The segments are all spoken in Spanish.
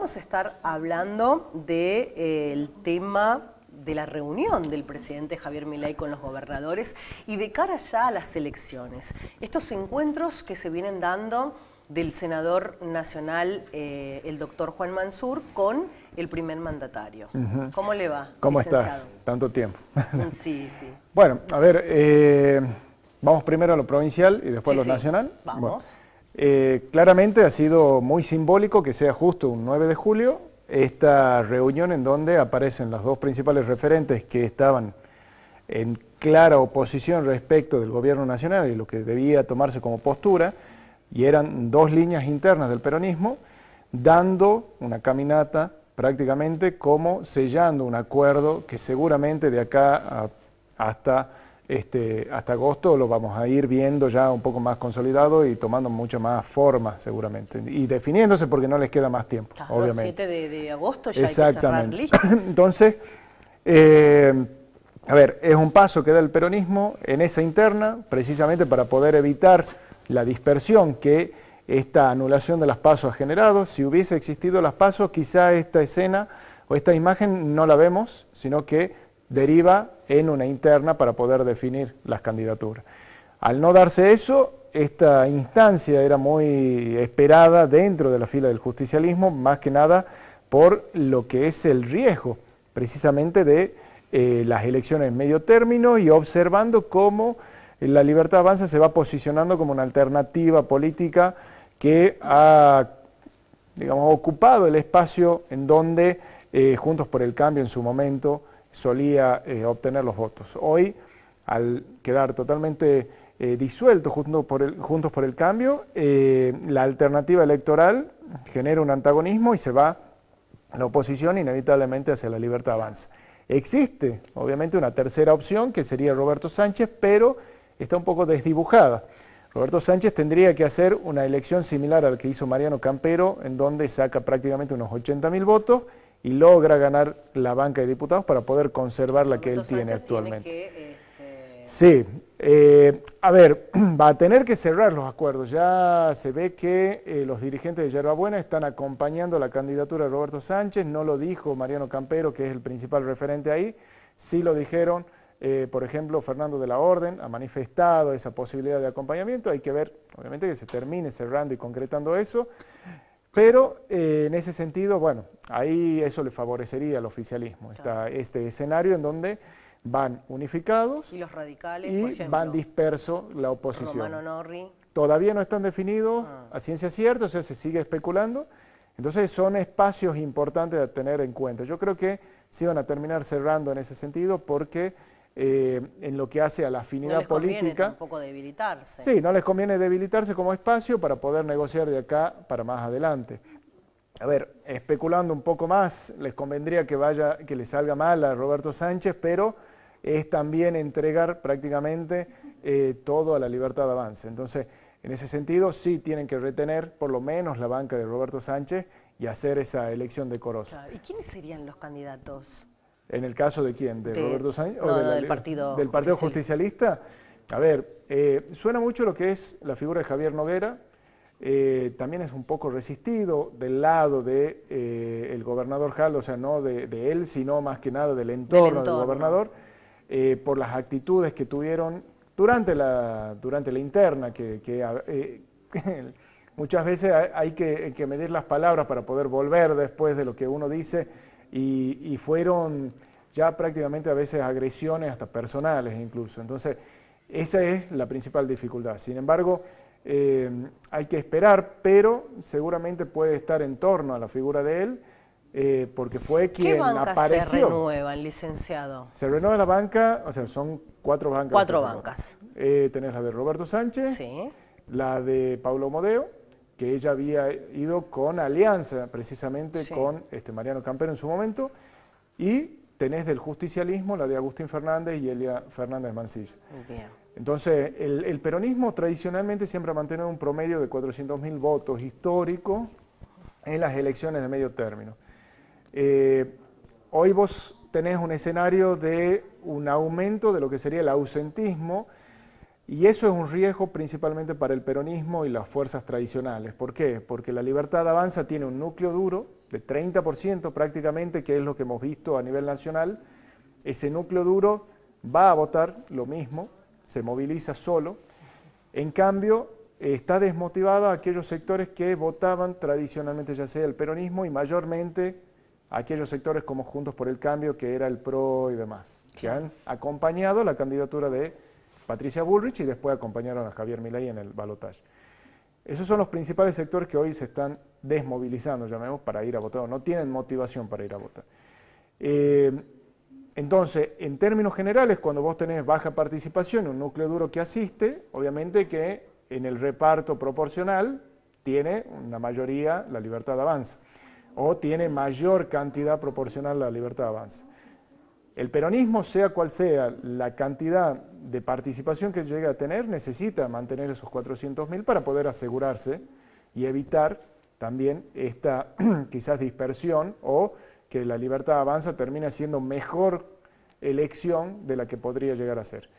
Vamos a estar hablando del tema de la reunión del presidente Javier Milei con los gobernadores y de cara ya a las elecciones. Estos encuentros que se vienen dando del senador nacional, el doctor Juan Mansur, con el primer mandatario. ¿Cómo le va, ¿Cómo licenciado? estás? Tanto tiempo. Sí, sí. Bueno, a ver, vamos primero a lo provincial y después a lo nacional. Vamos. Bueno, claramente ha sido muy simbólico que sea justo un 9 de julio esta reunión en donde aparecen los dos principales referentes que estaban en clara oposición respecto del gobierno nacional y lo que debía tomarse como postura, y eran dos líneas internas del peronismo, dando una caminata prácticamente como sellando un acuerdo que seguramente de acá hasta agosto lo vamos a ir viendo ya un poco más consolidado y tomando mucha más forma seguramente, y definiéndose porque no les queda más tiempo, Claro, obviamente. El 7 de agosto ya Exactamente. hay que cerrar listas. Entonces, a ver, es un paso que da el peronismo en esa interna, precisamente para poder evitar la dispersión que esta anulación de las PASO ha generado. Si hubiese existido las PASO, quizá esta escena o esta imagen no la vemos, sino que deriva en una interna para poder definir las candidaturas. Al no darse eso, esta instancia era muy esperada dentro de la fila del justicialismo, más que nada por lo que es el riesgo precisamente de las elecciones en medio término, y observando cómo la Libertad Avanza se va posicionando como una alternativa política que ha, digamos, ocupado el espacio en donde Juntos por el Cambio en su momento solía obtener los votos. Hoy, al quedar totalmente disuelto Juntos por el Cambio, la alternativa electoral genera un antagonismo y se va a la oposición inevitablemente hacia la Libertad Avanza. Existe, obviamente, una tercera opción que sería Roberto Sánchez, pero está un poco desdibujada. Roberto Sánchez tendría que hacer una elección similar a la que hizo Mariano Campero, en donde saca prácticamente unos 80.000 votos y logra ganar la banca de diputados para poder conservar la que él tiene actualmente. Sí, a ver, va a tener que cerrar los acuerdos. Ya se ve que los dirigentes de Yerba Buena están acompañando la candidatura de Roberto Sánchez. No lo dijo Mariano Campero, que es el principal referente ahí. Sí lo dijeron, por ejemplo, Fernando de la Orden ha manifestado esa posibilidad de acompañamiento. Hay que ver, obviamente, que se termine cerrando y concretando eso. Pero en ese sentido, bueno, ahí eso le favorecería al oficialismo. Claro. Está este escenario en donde van unificados y los radicales, y por ejemplo, van dispersos la oposición. Romano Norri. Todavía no están definidos a ciencia cierta, o sea, se sigue especulando. Entonces son espacios importantes a tener en cuenta. Yo creo que sí van a terminar cerrando en ese sentido porque en lo que hace a la afinidad política... No les conviene tampoco debilitarse. Sí, no les conviene debilitarse como espacio para poder negociar de acá para más adelante. A ver, especulando un poco más, les convendría que le salga mal a Roberto Sánchez, pero es también entregar prácticamente todo a la Libertad Avanza. Entonces, en ese sentido, sí tienen que retener por lo menos la banca de Roberto Sánchez y hacer esa elección decorosa. Claro. ¿Y quiénes serían los candidatos? ¿En el caso de quién? ¿De Roberto Sánchez? No, del Partido Justicialista. A ver, suena mucho lo que es la figura de Javier Noguera. También es un poco resistido del lado de el gobernador Jaldo, o sea, no de él, sino más que nada del entorno del gobernador, por las actitudes que tuvieron durante la interna, que muchas veces hay que medir las palabras para poder volver después de lo que uno dice, y fueron ya prácticamente a veces agresiones hasta personales incluso. Entonces, esa es la principal dificultad. Sin embargo, hay que esperar, pero seguramente puede estar en torno a la figura de él, porque fue quien apareció. ¿Qué bancas se renuevan, licenciado? Se renueva la banca, o sea, son 4 bancas. 4 bancas. Tenés la de Roberto Sánchez, sí, la de Paulo Modeo, que ella había ido con alianza precisamente con Mariano Campero en su momento, y tenés del justicialismo la de Agustín Fernández y Elia Fernández Mansilla. Bien. Entonces, el peronismo tradicionalmente siempre ha mantenido un promedio de 400.000 votos históricos en las elecciones de medio término. Hoy vos tenés un escenario de un aumento de lo que sería el ausentismo, Y eso es un riesgo principalmente para el peronismo y las fuerzas tradicionales. ¿Por qué? Porque la Libertad Avanza tiene un núcleo duro de 30% prácticamente, que es lo que hemos visto a nivel nacional. Ese núcleo duro va a votar lo mismo, se moviliza solo. En cambio, está desmotivado a aquellos sectores que votaban tradicionalmente ya sea el peronismo y mayormente a aquellos sectores como Juntos por el Cambio, que era el PRO y demás, que han acompañado la candidatura de Patricia Bullrich y después acompañaron a Javier Milei en el balotaje. Esos son los principales sectores que hoy se están desmovilizando, llamemos, para ir a votar, o no tienen motivación para ir a votar. Entonces, en términos generales, cuando vos tenés baja participación, un núcleo duro que asiste, obviamente que en el reparto proporcional tiene una mayoría la Libertad Avanza, o tiene mayor cantidad proporcional la Libertad Avanza. El peronismo, sea cual sea la cantidad de participación que llegue a tener, necesita mantener esos 400.000 para poder asegurarse y evitar también esta quizás dispersión o que la Libertad Avanza termine siendo mejor elección de la que podría llegar a ser.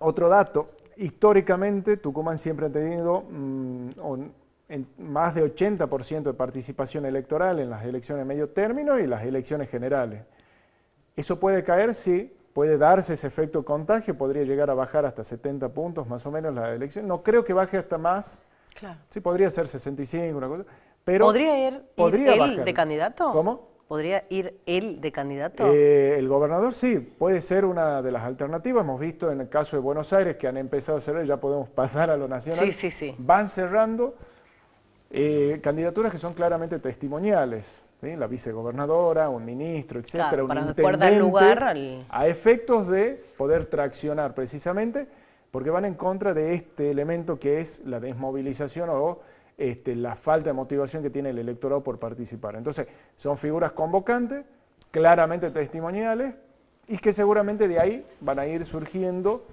Otro dato, históricamente Tucumán siempre ha tenido más de 80% de participación electoral en las elecciones de medio término y las elecciones generales. Eso puede caer, sí, puede darse ese efecto contagio, podría llegar a bajar hasta 70 puntos más o menos la elección. No creo que baje hasta más, claro. Sí, podría ser 65, una cosa, pero ¿podría ir él de candidato? ¿Cómo? ¿Podría ir él de candidato? El gobernador sí, puede ser una de las alternativas. Hemos visto en el caso de Buenos Aires que han empezado a cerrar, ya podemos pasar a lo nacional. Sí. Van cerrando candidaturas que son claramente testimoniales. ¿Sí? La vicegobernadora, un ministro, etcétera, claro, un intendente, dar lugar a efectos de poder traccionar precisamente, porque van en contra de este elemento que es la desmovilización o la falta de motivación que tiene el electorado por participar. Entonces, son figuras convocantes, claramente testimoniales, y que seguramente de ahí van a ir surgiendo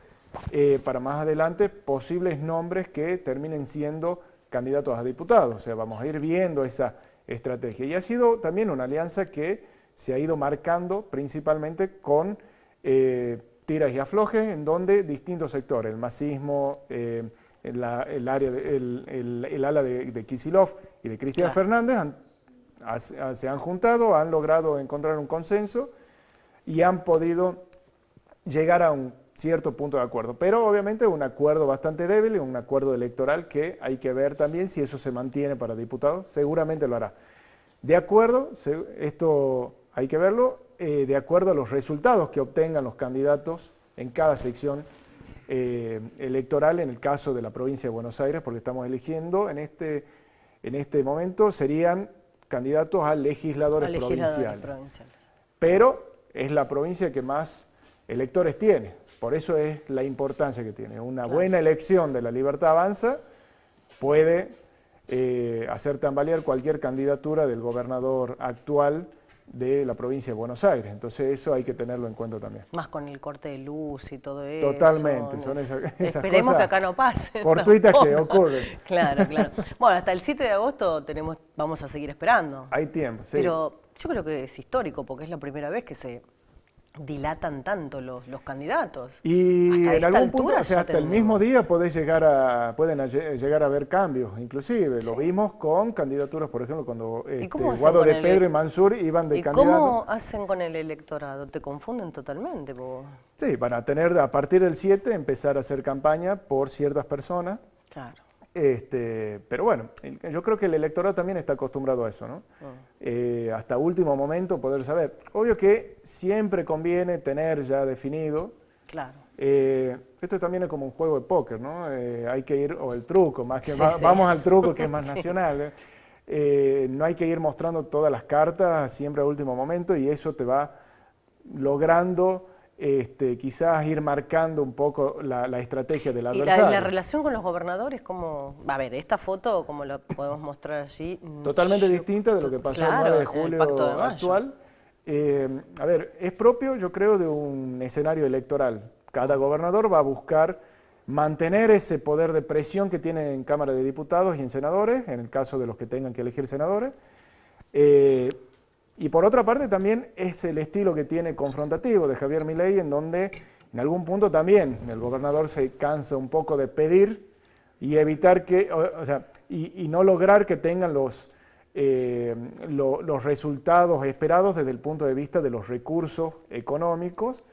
para más adelante posibles nombres que terminen siendo candidatos a diputados. O sea, vamos a ir viendo esa estrategia. Y ha sido también una alianza que se ha ido marcando principalmente con tiras y aflojes, en donde distintos sectores, el masismo, el ala de Kicillof y de Cristina Fernández se han juntado, han logrado encontrar un consenso y han podido llegar a un cierto punto de acuerdo. Pero obviamente un acuerdo bastante débil, un acuerdo electoral que hay que ver también si eso se mantiene para diputados, seguramente lo hará. De acuerdo, esto hay que verlo, de acuerdo a los resultados que obtengan los candidatos en cada sección electoral, en el caso de la provincia de Buenos Aires, porque estamos eligiendo en este momento, serían candidatos a legisladores provinciales. Pero es la provincia que más electores tiene, por eso es la importancia que tiene. Una buena elección de la Libertad Avanza puede hacer tambalear cualquier candidatura del gobernador actual de la provincia de Buenos Aires. Entonces eso hay que tenerlo en cuenta también. Más con el corte de luz y todo eso. Totalmente, son esas Esperemos cosas que acá no pase. Fortuitas que ocurren. Claro. Bueno, hasta el 7 de agosto vamos a seguir esperando. Hay tiempo, sí. Pero yo creo que es histórico porque es la primera vez que se dilatan tanto los candidatos. Y en algún punto, o sea, hasta el mismo día pueden llegar a haber cambios, inclusive. Sí. Lo vimos con candidaturas, por ejemplo, cuando Guado de Pedro y Mansur iban de candidato. ¿Y cómo hacen con el electorado? ¿Te confunden totalmente? Sí, van a tener, a partir del 7, empezar a hacer campaña por ciertas personas. Claro. Pero bueno, yo creo que el electorado también está acostumbrado a eso, ¿no? Hasta último momento poder saber. Obvio que siempre conviene tener ya definido. Claro. Esto también es como un juego de póker, ¿no? Hay que ir, o el truco, más que vamos al truco que es más nacional. No hay que ir mostrando todas las cartas siempre a último momento y eso te va logrando quizás ir marcando un poco la estrategia del adversario. ¿Y la relación con los gobernadores? ¿Cómo? A ver, esta foto, como la podemos mostrar allí... Totalmente distinta de lo que pasó el 9 de julio actual. A ver, es propio, yo creo, de un escenario electoral. Cada gobernador va a buscar mantener ese poder de presión que tiene en Cámara de Diputados y en senadores, en el caso de los que tengan que elegir senadores. Y por otra parte también es el estilo que tiene confrontativo de Javier Milei, en donde en algún punto también el gobernador se cansa un poco de pedir y evitar que, o sea, y no lograr que tengan los resultados esperados desde el punto de vista de los recursos económicos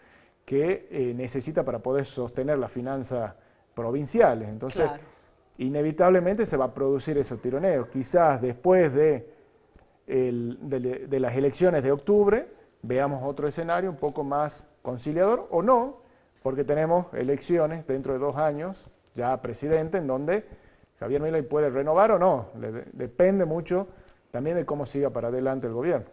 que necesita para poder sostener las finanzas provinciales. Entonces, claro, inevitablemente se va a producir esos tironeos. Quizás después de las elecciones de octubre veamos otro escenario un poco más conciliador o no, porque tenemos elecciones dentro de 2 años, ya presidente, en donde Javier Milei puede renovar o no. Depende mucho también de cómo siga para adelante el gobierno.